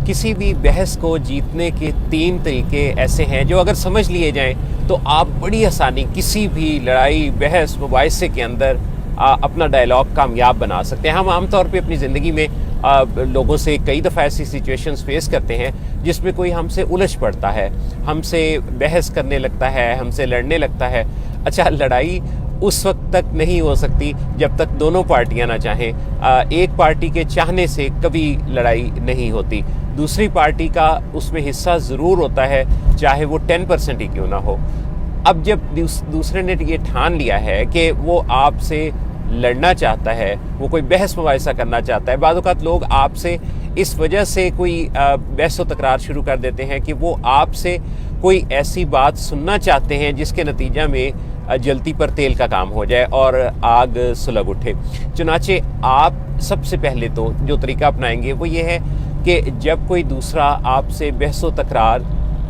کسی بھی بحث کو جیتنے کے 3 طریقے ایسے ہیں جو اگر سمجھ لیے جائیں تو آپ بڑی آسانی کسی بھی لڑائی بحث مباحثے کے اندر اپنا ڈائلاگ کامیاب بنا سکتے ہیں۔ ہم عام طور پہ اپنی زندگی میں لوگوں سے کئی دفعہ ایسی سچویشنز فیس کرتے ہیں جس میں کوئی ہم سے الجھ پڑتا ہے، ہم سے بحث کرنے لگتا ہے، ہم سے لڑنے لگتا ہے۔ اچھا، لڑائی اس وقت تک نہیں ہو سکتی جب تک دونوں پارٹیاں نہ چاہیں۔ ایک پارٹی کے چاہنے سے کبھی لڑائی نہیں ہوتی، دوسری پارٹی کا اس میں حصہ ضرور ہوتا ہے، چاہے وہ 10% ہی کیوں نہ ہو۔ اب جب دوسرے نے یہ ٹھان لیا ہے کہ وہ آپ سے لڑنا چاہتا ہے، وہ کوئی بحث مباحثہ کرنا چاہتا ہے، بعض اوقات لوگ آپ سے اس وجہ سے کوئی بحث و تکرار شروع کر دیتے ہیں کہ وہ آپ سے کوئی ایسی بات سننا چاہتے ہیں جس کے نتیجہ میں جلتی پر تیل کا کام ہو جائے اور آگ سلگ اٹھے۔ چنانچہ آپ سب سے پہلے تو جو طریقہ اپنائیں گے وہ یہ ہے کہ جب کوئی دوسرا آپ سے بحث و تکرار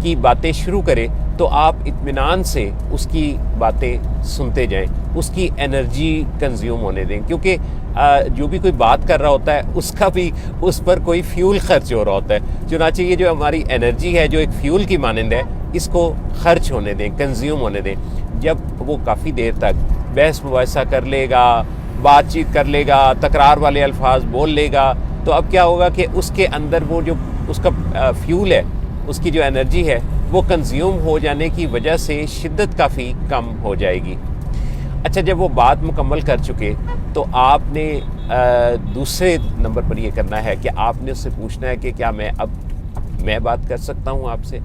کی باتیں شروع کرے تو آپ اطمینان سے اس کی باتیں سنتے جائیں، اس کی انرجی کنزیوم ہونے دیں، کیونکہ جو بھی کوئی بات کر رہا ہوتا ہے اس کا بھی اس پر کوئی فیول خرچ ہو رہا ہوتا ہے۔ چنانچہ یہ جو ہماری انرجی ہے جو ایک فیول کی مانند ہے، اس کو خرچ ہونے دیں، کنزیوم ہونے دیں۔ جب وہ کافی دیر تک بحث مباحثہ کر لے گا، بات چیت کر لے گا، تکرار والے الفاظ بول لے گا، تو اب کیا ہوگا کہ اس کے اندر وہ جو اس کا فیول ہے، اس کی جو انرجی ہے، وہ کنزیوم ہو جانے کی وجہ سے شدت کافی کم ہو جائے گی۔ اچھا، جب وہ بات مکمل کر چکے تو آپ نے دوسرے نمبر پر یہ کرنا ہے کہ آپ نے اس سے پوچھنا ہے کہ کیا میں بات کر سکتا ہوں آپ سے؟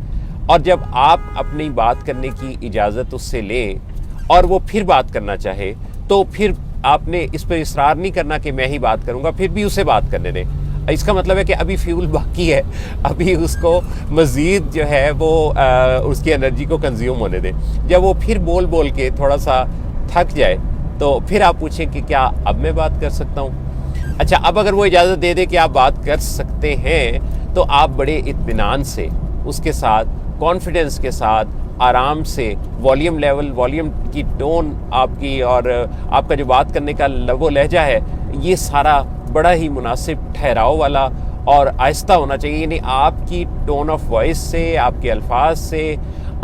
اور جب آپ اپنی بات کرنے کی اجازت اس سے لیں اور وہ پھر بات کرنا چاہے تو پھر آپ نے اس پر اصرار نہیں کرنا کہ میں ہی بات کروں گا، پھر بھی اسے بات کرنے دیں۔ اس کا مطلب ہے کہ ابھی فیول باقی ہے، ابھی اس کو مزید جو ہے وہ اس کی انرجی کو کنزیوم ہونے دیں۔ جب وہ پھر بول کے تھوڑا سا تھک جائے تو پھر آپ پوچھیں کہ کیا اب میں بات کر سکتا ہوں؟ اچھا، اب اگر وہ اجازت دے دے کہ آپ بات کر سکتے ہیں تو آپ بڑے اطمینان سے اس کے ساتھ، کانفیڈنس کے ساتھ، آرام سے والیوم کی ٹون آپ کی اور آپ کا جو بات کرنے کا لب و لہجہ ہے، یہ سارا بڑا ہی مناسب ٹھہراؤ والا اور آہستہ ہونا چاہیے۔ یعنی آپ کی ٹون آف وائس سے، آپ کے الفاظ سے،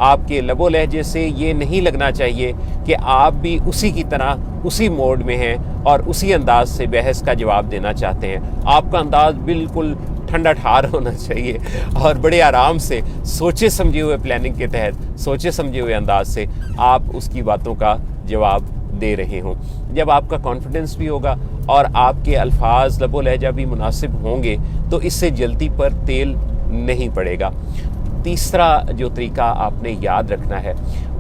آپ کے لب و لہجے سے یہ نہیں لگنا چاہیے کہ آپ بھی اسی کی طرح اسی موڈ میں ہیں اور اسی انداز سے بحث کا جواب دینا چاہتے ہیں۔ آپ کا انداز بالکل ٹھنڈا ٹھار ہونا چاہیے اور بڑے آرام سے، سوچے سمجھے ہوئے پلاننگ کے تحت، سوچے سمجھے ہوئے انداز سے آپ اس کی باتوں کا جواب دے رہے ہوں۔ جب آپ کا کانفیڈنس بھی ہوگا اور آپ کے الفاظ، لب و لہجہ بھی مناسب ہوں گے تو اس سے جلتی پر تیل نہیں پڑے گا۔ تیسرا جو طریقہ آپ نے یاد رکھنا ہے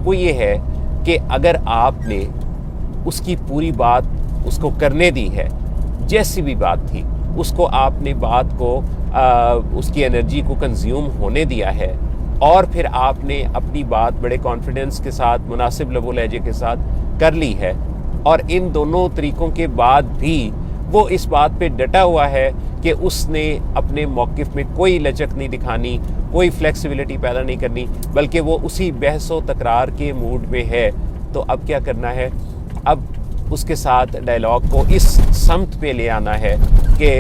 وہ یہ ہے کہ اگر آپ نے اس کی پوری بات اس کو کرنے دی ہے، جیسی بھی بات تھی، اس کو آپ نے بات کو اس کی انرجی کو کنزیوم ہونے دیا ہے اور پھر آپ نے اپنی بات بڑے کانفیڈنس کے ساتھ، مناسب لب و لہجے کے ساتھ کر لی ہے، اور ان دونوں طریقوں کے بعد بھی وہ اس بات پہ ڈٹا ہوا ہے کہ اس نے اپنے موقف میں کوئی لچک نہیں دکھانی، کوئی فلیکسیبلٹی پیدا نہیں کرنی، بلکہ وہ اسی بحث و تکرار کے موڈ میں ہے، تو اب کیا کرنا ہے؟ اب اس کے ساتھ ڈائلاگ کو اس سمت پہ لے آنا ہے کہ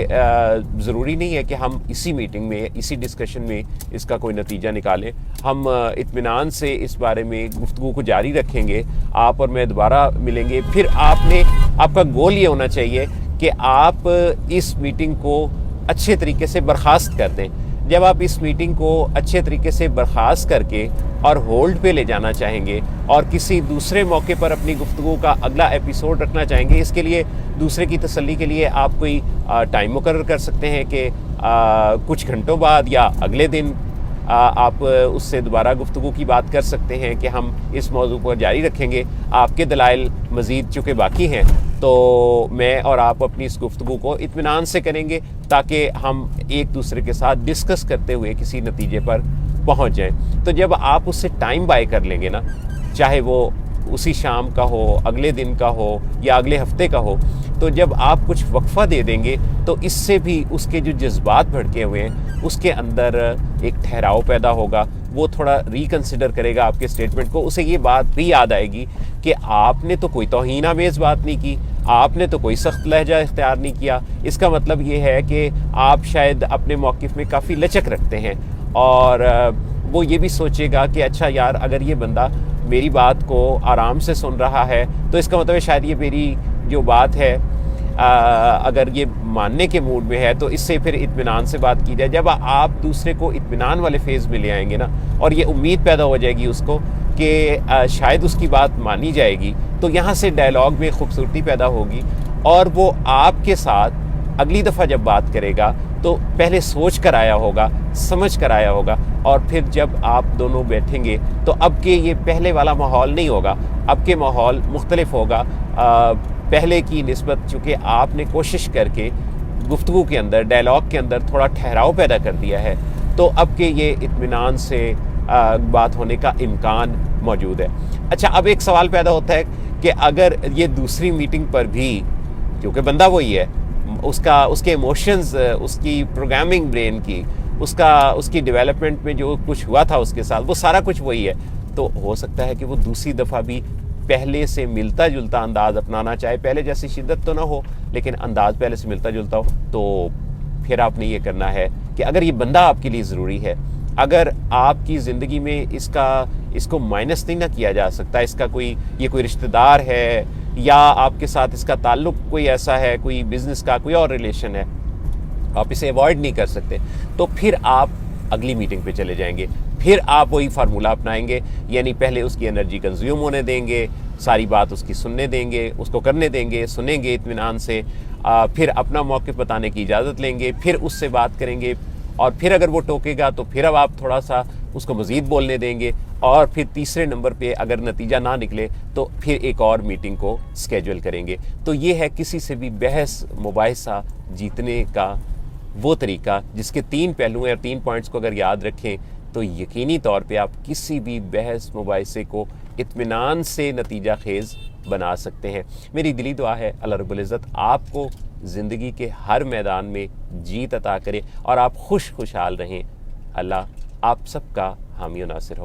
ضروری نہیں ہے کہ ہم اسی میٹنگ میں، اسی ڈسکشن میں اس کا کوئی نتیجہ نکالیں۔ ہم اطمینان سے اس بارے میں گفتگو کو جاری رکھیں گے، آپ اور میں دوبارہ ملیں گے۔ پھر آپ کا گول یہ ہونا چاہیے کہ آپ اس میٹنگ کو اچھے طریقے سے برخاست کر دیں۔ جب آپ اس میٹنگ کو اچھے طریقے سے برخاست کر کے اور ہولڈ پہ لے جانا چاہیں گے اور کسی دوسرے موقع پر اپنی گفتگو کا اگلا ایپیسوڈ رکھنا چاہیں گے، اس کے لیے دوسرے کی تسلی کے لیے آپ کوئی ٹائم مقرر کر سکتے ہیں کہ کچھ گھنٹوں بعد یا اگلے دن آپ اس سے دوبارہ گفتگو کی بات کر سکتے ہیں کہ ہم اس موضوع پر جاری رکھیں گے۔ آپ کے دلائل مزید چونکہ باقی ہیں تو میں اور آپ اپنی اس گفتگو کو اطمینان سے کریں گے تاکہ ہم ایک دوسرے کے ساتھ ڈسکس کرتے ہوئے کسی نتیجے پر پہنچ جائیں۔ تو جب آپ اس سے ٹائم بائی کر لیں گے نا، چاہے وہ اسی شام کا ہو، اگلے دن کا ہو یا اگلے ہفتے کا ہو، تو جب آپ کچھ وقفہ دے دیں گے تو اس سے بھی اس کے جو جذبات بھڑکے ہوئے ہیں اس کے اندر ایک ٹھہراؤ پیدا ہوگا، وہ تھوڑا ریکنسیڈر کرے گا آپ کے سٹیٹمنٹ کو، اسے یہ بات بھی یاد آئے گی کہ آپ نے تو کوئی توہین آمیز بات نہیں کی، آپ نے تو کوئی سخت لہجہ اختیار نہیں کیا، اس کا مطلب یہ ہے کہ آپ شاید اپنے موقف میں کافی لچک رکھتے ہیں، اور وہ یہ بھی سوچے گا کہ اچھا یار اگر یہ بندہ میری بات کو آرام سے سن رہا ہے تو اس کا مطلب ہے شاید یہ میری جو بات ہے اگر یہ ماننے کے موڈ میں ہے تو اس سے پھر اطمینان سے بات کی جائے۔ جب آپ دوسرے کو اطمینان والے فیز میں لے آئیں گے نا، اور یہ امید پیدا ہو جائے گی اس کو کہ شاید اس کی بات مانی جائے گی، تو یہاں سے ڈائلاگ میں خوبصورتی پیدا ہوگی، اور وہ آپ کے ساتھ اگلی دفعہ جب بات کرے گا تو پہلے سوچ کر آیا ہوگا، سمجھ کر آیا ہوگا، اور پھر جب آپ دونوں بیٹھیں گے تو اب کے یہ پہلے والا ماحول نہیں ہوگا، اب کے ماحول مختلف ہوگا پہلے کی نسبت، چونکہ آپ نے کوشش کر کے گفتگو کے اندر، ڈائلاگ کے اندر تھوڑا ٹھہراؤ پیدا کر دیا ہے، تو اب کے یہ اطمینان سے بات ہونے کا امکان موجود ہے۔ اچھا، اب ایک سوال پیدا ہوتا ہے کہ اگر یہ دوسری میٹنگ پر بھی، کیونکہ بندہ وہی ہے، اس کے ایموشنز، اس کی پروگرامنگ برین کی، اس کی ڈیولپمنٹ میں جو کچھ ہوا تھا اس کے ساتھ، وہ سارا کچھ وہی ہے، تو ہو سکتا ہے کہ وہ دوسری دفعہ بھی پہلے سے ملتا جلتا انداز اپنانا چاہے، پہلے جیسی شدت تو نہ ہو لیکن انداز پہلے سے ملتا جلتا ہو۔ تو پھر آپ نے یہ کرنا ہے کہ اگر یہ بندہ آپ کے لیے ضروری ہے، اگر آپ کی زندگی میں اس کو مائنس نہیں نہ کیا جا سکتا، اس کا یہ کوئی رشتہ دار ہے، یا آپ کے ساتھ اس کا تعلق کوئی ایسا ہے، کوئی بزنس کا کوئی اور ریلیشن ہے، آپ اسے ایوائڈ نہیں کر سکتے، تو پھر آپ اگلی میٹنگ پہ چلے جائیں گے، پھر آپ وہی فارمولہ اپنائیں گے، یعنی پہلے اس کی انرجی کنزیوم ہونے دیں گے، ساری بات اس کی سننے دیں گے، اس کو کرنے دیں گے، سنیں گے اطمینان سے، پھر اپنا موقف بتانے کی اجازت لیں گے، پھر اس سے بات کریں گے، اور پھر اگر وہ ٹوکے گا تو پھر اب آپ تھوڑا سا اس کو مزید بولنے دیں گے، اور پھر تیسرے نمبر پہ اگر نتیجہ نہ نکلے تو پھر ایک اور میٹنگ کو سکیجول کریں گے۔ تو یہ ہے کسی سے بھی بحث مباحثہ جیتنے کا وہ طریقہ جس کے 3 پہلو ہیں، اور 3 پوائنٹس کو اگر یاد رکھیں تو یقینی طور پہ آپ کسی بھی بحث مباحثے کو اطمینان سے نتیجہ خیز بنا سکتے ہیں۔ میری دلی دعا ہے اللہ رب العزت آپ کو زندگی کے ہر میدان میں جیت عطا کرے اور آپ خوشحال رہیں۔ اللہ آپ سب کا حامی و ناصر ہو۔